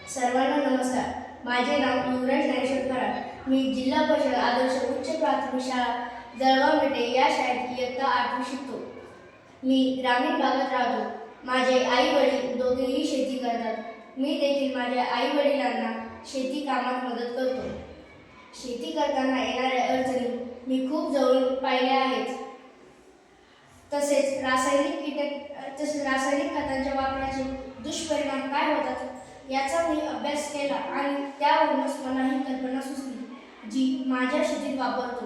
सर्वांना नमस्कार. माझे नाव युवराज ज्ञानेश्वर खरात. मी जिल्हा परिषद आदर्श उच्च प्राथमिक शाळा जळगाव पेठे या शाळेत इयत्ता 8वी शिकतो. मी ग्रामीण भागात राहतो. माझे आई वडील दोघेही शेती करतात. मी देखील माझ्या आई वडिलांना शेती कामात मदत करतो. शेती करताना येणाऱ्या अडचणी मी खूप जवळून पाहिल्या आहेत. तसेच रासायनिक खतांच्या वापराचे दुष्परिणाम काय होतात याचा मी अभ्यास केला आणि त्यावरूनच मला ही कल्पना सुचली जी माझ्या शेतीत वापरतो.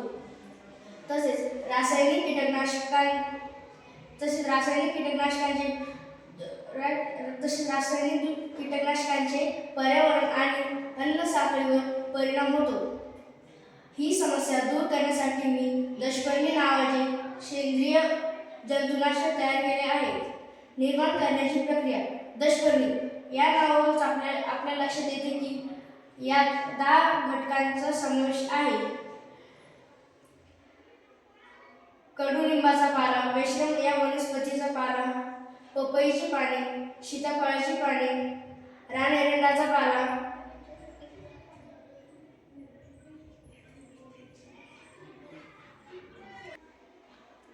तसेच रासायनिक कीटकनाशकांचे पर्यावरण आणि अन्न साखळीवर परिणाम होतो. ही समस्या दूर करण्यासाठी मी दशपर्णी नावाचे सेंद्रिय जंतुनाशक तयार केले आहे. निर्माण करण्याची प्रक्रिया. दशपर्णी या नावावरून आपल्या लक्षात येते की यात 10 घटकांचा समावेश आहे. कडुलिंबाचा पाला, वेश्रम या वनस्पतीचा पाला, पपईची पाने, सीताफळाची पाने, रान एरंडाचा पाला,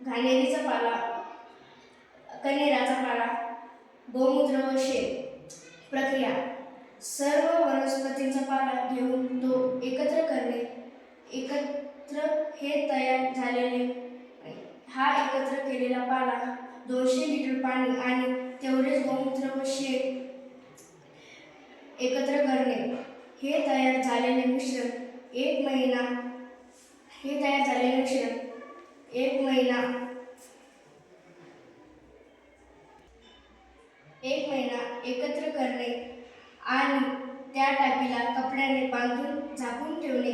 घाणेरीचा पाला, कण्हेराचा पाला, गोमूत्र व शेण. प्रक्रिया. सर्व वनस्पतींचा पाला घेऊन तो एकत्र करणे. एकत्र केलेला पाला 200 लिटर पाणी आणि तेवढेच गोमूत्र व शेण एकत्र करणे. हे तयार झालेले मिश्रण एक महिना एकत्र करणे आणि त्या टाकीला कपड्याने बांधून झाकून ठेवणे.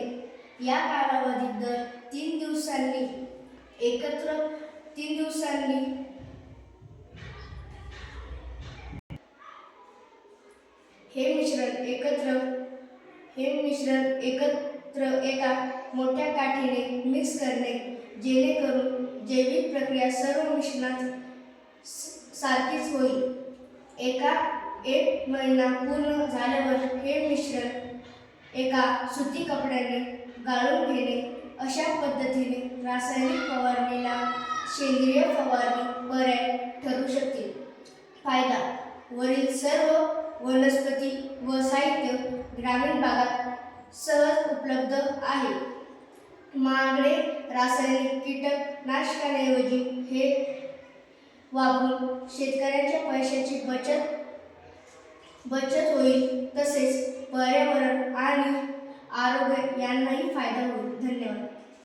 या कालावधीत दर 3 दिवसांनी हे मिश्रण एकत्र एका मोठ्या काठीने मिक्स करणे, जेणेकरून जैविक प्रक्रिया सर्व मिश्रणात सारखीच होईल. एक महिना पूर्ण झाल्यावर हे मिश्रण एका सुती कपड्याने गाळून घेणे. अशा पद्धतीने रासायनिक फवारणीला सेंद्रिय फवारणी पर्याय ठरू शकते. फायदा. वरील सर्व वनस्पती व साहित्य ग्रामीण भागात सहज उपलब्ध आहे. महागडे रासायनिक कीटकनाशकांऐवजी हे वापरून शेतकऱ्यांच्या पैशाची बचत होईल. तसेच पर्यावरण आणि आरोग्य यांनाही फायदा होईल. धन्यवाद.